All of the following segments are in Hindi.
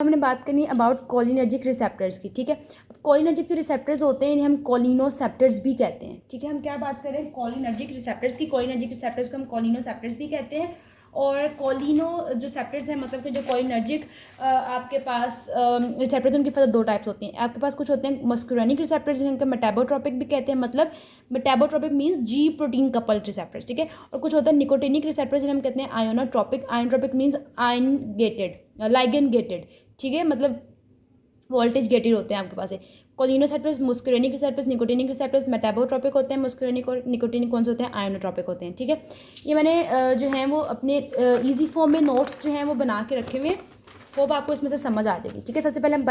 हमने बात करनी है अबाउट कोलिनर्जिक रिसेप्टर्स की। ठीक है, अब कोलिनर्जिक जो रिसेप्टर्स होते हैं इन्हें हम कोलिनोसेप्टर्स भी कहते हैं। ठीक है, हम क्या बात करें कोलिनर्जिक रिसेप्टर्स की। कोलिनर्जिक रिसेप्टर्स को हम कोलिनोसेप्टर्स भी कहते हैं। और कोलिनो जो सेप्टर्स हैं मतलब कि जो कोलिनर्जिक आपके पास रिसेप्टर्स उनकी फर्दर दो टाइप्स होती हैं। आपके पास कुछ होते हैं मस्कुरेनिक रिसेप्टर्स जिनके मेटाबोट्रोपिक भी कहते हैं, मतलब metabotropic means G protein coupled receptors. ठीक है, और कुछ होता है निकोटिनिक रिसेप्टर्स जिन्हें हम कहते हैं ionotropic. Ionotropic means ion gated, ligand gated. ठीक है, मतलब वोल्टेज गेटेड होते हैं आपके पास है। कोलिनोसेप्टर्स, मुस्कुरेनिक रिसेप्टर्स, निकोटिनिक रिसेप्टर्स मेटाबोट्रोपिक होते हैं। मुस्कुरेनिक और निकोटिनिक कौन से होते हैं? आयोनोट्रोपिक होते हैं। ठीक है, ये मैंने जो हैं वो अपने इजी फॉर्म में नोट्स जो हैं वो बना के रखे हुए हैं, होप आपको इसमें से समझ आ जाएगी। ठीक है, सबसे पहले हम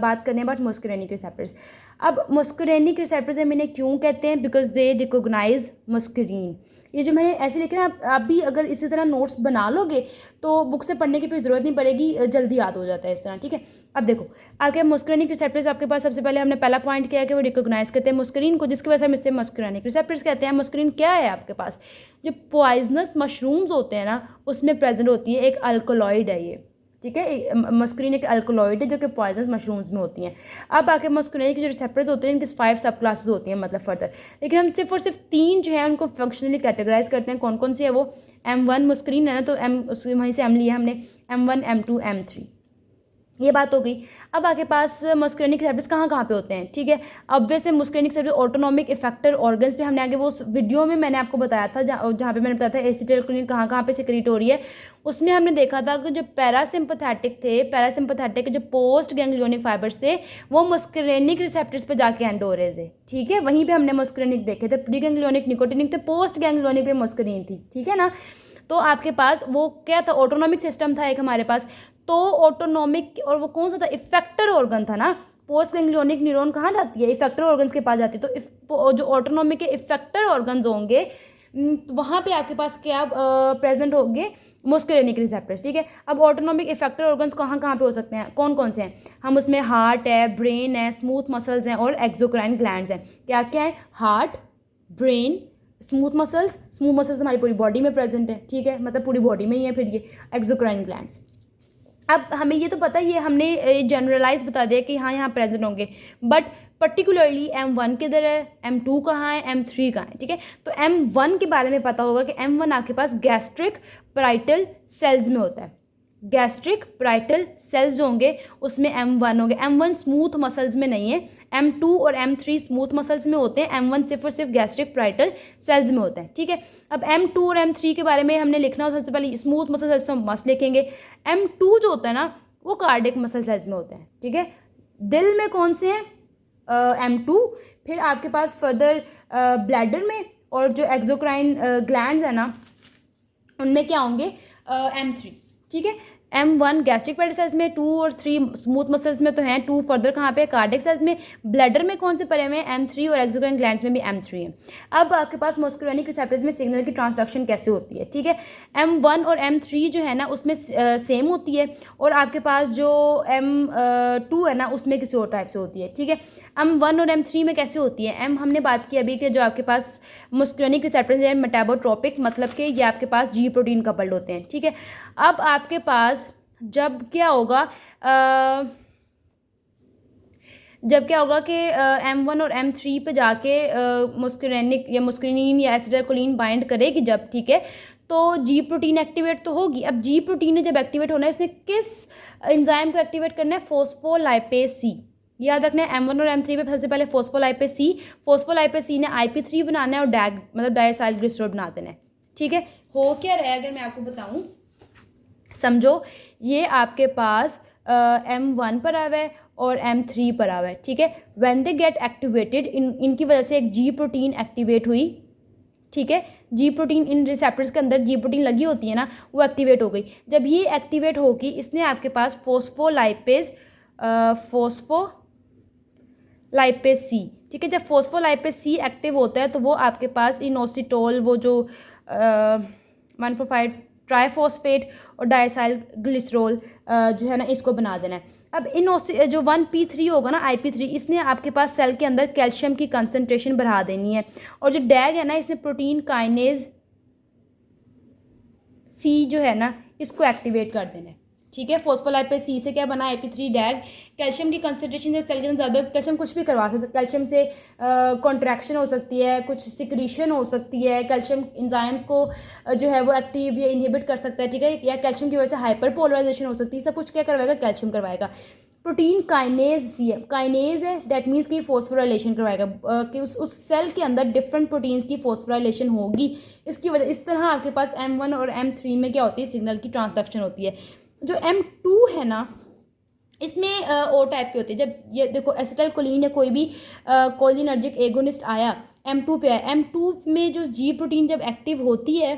बात करने अबाउट मुस्कुरेनिक रिसेप्टर्स। अब मुस्कुरेनिक रिसेप्टर्स हम इन्हें क्यों कहते हैं? Because they recognize muscarine. ये जो मैंने ऐसे लिखे ना, आप भी अगर इसी तरह नोट्स बना लोगे तो बुक से पढ़ने की फिर ज़रूरत नहीं पड़ेगी, जल्दी याद हो जाता है इस तरह। ठीक है, अब देखो आपके मुस्कुरेनिक रिसेप्टर्स आपके पास सबसे पहले हमने पहला पॉइंट किया कि वो रिकोगनाइज करते हैं मुस्कुरीन को, जिसकी वजह से हम इससे मुस्कुरेनिक रिसेप्टर्स कहते हैं। मुस्कुरीन क्या है आपके पास? जो पॉइजनस मशरूम्स होते हैं ना उसमें प्रेजेंट होती है एक अल्कोलॉइड है ये। ठीक है, मस्कुरीन एक अल्कोलॉइड है जो कि पॉइजनस मशरूम्स में होती हैं। अब आके मस्कुरीन के जो रिसेप्टर्स होते हैं इनकी 5 सब क्लासेस होती हैं मतलब फर्दर, लेकिन हम सिर्फ और सिर्फ 3 जो है उनको फंक्शनली कैटेगराइज करते हैं। कौन कौन सी है वो? M1 मस्कुरीन है ना, तो वहीं से M लिया हमने, M1 M2 M3, ये बात हो गई। अब आपके पास मस्कुरेनिक रिसेप्टर्स कहाँ कहाँ पे होते हैं? ठीक है, obviously muscarinic receptors autonomic effector organs पे हमने आगे वो वीडियो में मैंने आपको बताया था जहाँ पे मैंने बताया था एसिटाइलकोलिन कहाँ कहाँ पे सिक्रीट हो रही है। उसमें हमने देखा था कि जो पैरासिम्पथेटिक थे, पैरासिम्पथेटिक जो पोस्ट गैंग्लियोनिक फाइबर्स थे वो मस्कुरेनिक रिसेप्टर्स पे जाके एंड हो रहे थे। ठीक है, वहीं पे हमने मस्कुरेनिक देखे थे। प्री गैंग्लियोनिक निकोटिनिक थे, पोस्ट गैंग्लियोनिक पे मस्कुरीन थी। ठीक है ना, तो आपके पास वो क्या था? ऑटोनॉमिक सिस्टम था एक हमारे पास। तो ऑटोनॉमिक, और वो कौन सा था? इफेक्टर ऑर्गन था ना। पोस्ट गैंग्लियोनिक न्यूरॉन कहाँ जाती है? इफेक्टर ऑर्गन्स के पास जाती है। तो जो ऑटोनॉमिक के इफेक्टर ऑर्गन्स होंगे तो वहाँ पे आपके पास क्या प्रेजेंट होंगे? Muscarinic receptors. ठीक है, अब ऑटोनॉमिक इफेक्टर ऑर्गन्स कहाँ कहाँ पे हो सकते हैं? कौन कौन से हैं? हम उसमें हार्ट है, ब्रेन है, स्मूथ मसल्स हैं और एक्सोक्राइन ग्लैंड्स हैं। क्या क्या है? Heart, brain, smooth muscles. Smooth muscles हमारी पूरी बॉडी में प्रेजेंट है। ठीक है, मतलब पूरी बॉडी में ही है। फिर ये एक्सोक्राइन ग्लैंड्स। अब हमें ये तो पता ही है, हमने जनरलाइज बता दिया कि हाँ यहाँ प्रेजेंट होंगे, बट पर्टिकुलरली M1 किधर है, M2 कहाँ है, M3 कहाँ है? ठीक है, तो M1 के बारे में पता होगा कि M1 आपके पास गैस्ट्रिक पैराइटल सेल्स में होता है। गैस्ट्रिक पैराइटल सेल्स जो होंगे उसमें M1 होंगे। M1 स्मूथ मसल्स में नहीं है। M2 और M3 स्मूथ मसल्स में होते हैं। M1 सिर्फ और सिर्फ गैस्ट्रिक पैराइटल सेल्स में होता है। ठीक है, अब M2 और M3 के बारे में हमने लिखना हो, सबसे पहले स्मूथ मसल सेल्स तो हम मस्त लिखेंगे। M2 जो होता है ना वो कार्डियक मसल सेल्स में होता है। ठीक है, दिल में कौन से हैं? M2। फिर आपके पास फर्दर ब्लैडर में, और जो एक्सोक्राइन ग्लैंड्स है ना उनमें क्या होंगे? M3। ठीक है, M1 गैस्ट्रिक पैराइटल सेल्स में, 2 और 3 स्मूथ मसल्स में तो हैं, 2 फर्दर कहाँ पे? कार्डियक सेल्स में। ब्लैडर में कौन से पड़े हुए हैं? M3, और एक्सोक्राइन ग्लैंड्स में भी M3 है। अब आपके पास मस्कुरेनिक रिसेप्टर्स में सिग्नल की ट्रांसडक्शन कैसे होती है? ठीक है, M1 और M3 जो है ना उसमें सेम होती है, और आपके पास जो M2 है ना उसमें किसी और टाइप से होती है। ठीक है, M1 और M3 में कैसे होती है? हमने बात की अभी कि जो आपके पास मस्कुरेनिक रिसेप्टर्स हैं मेटाबोट्रोपिक, मतलब कि ये आपके पास जी प्रोटीन कपल्ड होते हैं। ठीक है, अब आपके पास जब क्या होगा कि M1 और M3 पे जाके मस्कुरेनिक या मस्कुरीन या एसिटाइलकोलिन बाइंड करेगी जब, ठीक है, तो जी प्रोटीन एक्टिवेट तो होगी। अब जी प्रोटीन ने जब एक्टिवेट होना है इसने किस एंजाइम को एक्टिवेट करना है? फोस्फोलाइपेज सी। याद रखना है M1 और M3 पे सबसे पहले फोस्फोलाइपेज सी। फोस्फोलाइपेज सी ने IP3 बनाना है और डैग मतलब डायसाइलग्लिसरॉल बना देना है। ठीक है, हो क्या रहा है अगर मैं आपको बताऊं, समझो ये आपके पास M1 पर आवा है और M3 पर आवा है। ठीक है, व्हेन दे गेट एक्टिवेटेड, इनकी वजह से एक जी प्रोटीन एक्टिवेट हुई। ठीक है, जी प्रोटीन, इन रिसेप्टर्स के अंदर जी प्रोटीन लगी होती है ना, वो एक्टिवेट हो गई। जब ये एक्टिवेट होगी इसने आपके पास फोस्फोलाइपेज सी। ठीक है, जब फोस्फोलाइपेज सी एक्टिव होता है तो वो आपके पास इनोसिटोल, वो जो 1,4,5 ट्राइफॉस्फेट और डायसाइल ग्लिसरॉल जो है ना इसको बना देना है। अब इन जो 1P3 होगा ना IP3, इसने आपके पास सेल के अंदर कैल्शियम की कंसनट्रेशन बढ़ा देनी है, और जो डैग है ना इसने प्रोटीन काइनेज सी जो है ना इसको एक्टिवेट कर देना है। ठीक है। फॉस्फोलाइपेज सी से क्या बना, AP3 डैग। कैल्शियम की कंसनट्रेशन जब सेल के अंदर ज़्यादा, कैल्शियम कुछ भी करवा सकता है, कैल्शियम से कॉन्ट्रैक्शन हो सकती है, कुछ सिक्रीशन हो सकती है, कैल्शियम इंजाइम्स को जो है वो एक्टिव या इनहिबिट कर सकता है, ठीक है, या कैल्शियम की वजह से हाइपर पोलराइजेशन हो सकती है, सब कुछ क्या करवाएगा, कैल्शियम करवाएगा। प्रोटीन काइनेज सी है, काइनेज है, दैट मीन्स कि फॉस्फोराइलेशन करवाएगा, कि उस सेल के अंदर डिफरेंट प्रोटीन्स की फॉस्फोराइलेशन होगी। इसकी वजह, इस तरह आपके पास M1 और M3 में क्या होती है, सिग्नल की ट्रांसडक्शन होती है। जो M2 है ना, इसमें ओ टाइप की होती है। जब ये देखो एसिटाइल कोलिन या कोई भी कोलिनर्जिक एगोनिस्ट आया, M2 पे आया, M2 में जो जी प्रोटीन जब एक्टिव होती है,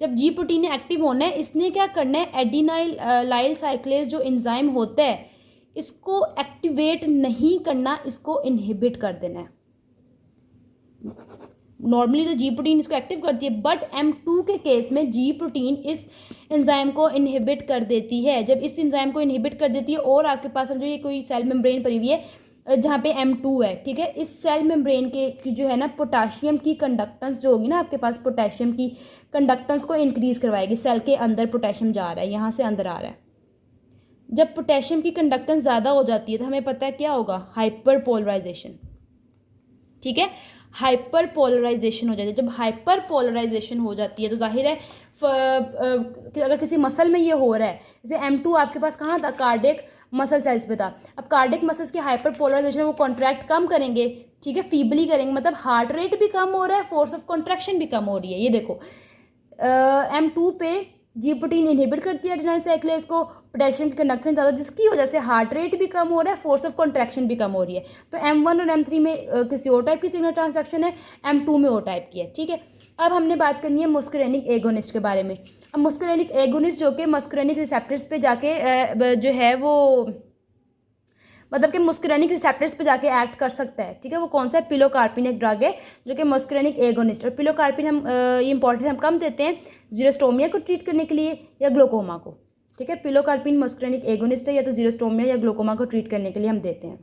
जब जी प्रोटीन ने एक्टिव होना है, इसने क्या करना है, एडिनाइल लाइल साइक्लेज जो एंजाइम होता है, इसको एक्टिवेट नहीं करना, इसको इनहिबिट कर देना है। नॉर्मली तो जी प्रोटीन इसको एक्टिव करती है, बट M2 के केस में जी प्रोटीन इस एंजाइम को इनहिबिट कर देती है। जब इस एंजाइम को इनहिबिट कर देती है, और आपके पास समझो ये कोई सेल मेम्ब्रेन पड़ी हुई है जहाँ पे M2 है, ठीक है, इस सेल मेम्ब्रेन के जो है ना, पोटाशियम की कंडक्टेंस जो होगी ना आपके पास, पोटेशियम की कंडक्टेंस को इंक्रीज करवाएगी। सेल के अंदर पोटेशियम जा रहा है, यहाँ से अंदर आ रहा है। जब पोटेशियम की कंडक्टेंस ज़्यादा हो जाती है तो हमें पता है क्या होगा, हाइपर पोलराइजेशन, ठीक है, हाइपर पोलराइजेशन हो जाती है। जब हाइपर पोलराइजेशन हो जाती है तो जाहिर है अगर किसी मसल में ये हो रहा है, जैसे M2 आपके पास कहाँ था, कार्डियक मसल सेल्स पे था। अब कार्डियक मसल्स की हाइपर पोलराइजेशन, वो कॉन्ट्रैक्ट कम करेंगे, ठीक है, फीबली करेंगे, मतलब हार्ट रेट भी कम हो रहा है, फोर्स ऑफ कॉन्ट्रैक्शन भी कम हो रही है। ये देखो M2 पे जी प्रोटीन इनहिबिट करती है एडेनाइल साइक्लेज को, पोटेशियम की कंडक्शन ज़्यादा, जिसकी वजह से हार्ट रेट भी कम हो रहा है, फोर्स ऑफ कॉन्ट्रैक्शन भी कम हो रही है। तो M1 और M3 में किसी और टाइप की सिग्नल ट्रांसडक्शन है, M2 में और टाइप की है, ठीक है। अब हमने बात करनी है मस्कुरेनिक एगोनिस्ट के बारे में। अब मस्कुरेनिक एगोनिस्ट जो कि मस्कुरेनिक रिसेप्टर्स पे जाके जो है वो, मतलब कि मस्कुरेनिक रिसेप्टर्स पे जाके एक्ट कर सकता है, ठीक है। वो कौन सा है, पिलोकार्पिन एक ड्रग है जो कि मस्कुरेनिक एगोनिस्ट। और पिलोकार्पिन हम ये इंपॉर्टेंट हम कम देते हैं, जीरोस्टोमिया को ट्रीट करने के लिए या ग्लोकोमा को, ठीक है। पिलोकार्पिन मस्कुरेनिक एगोनिस्ट है, या तो जीरोस्टोमिया या ग्लोकोमा को ट्रीट करने के लिए हम देते हैं।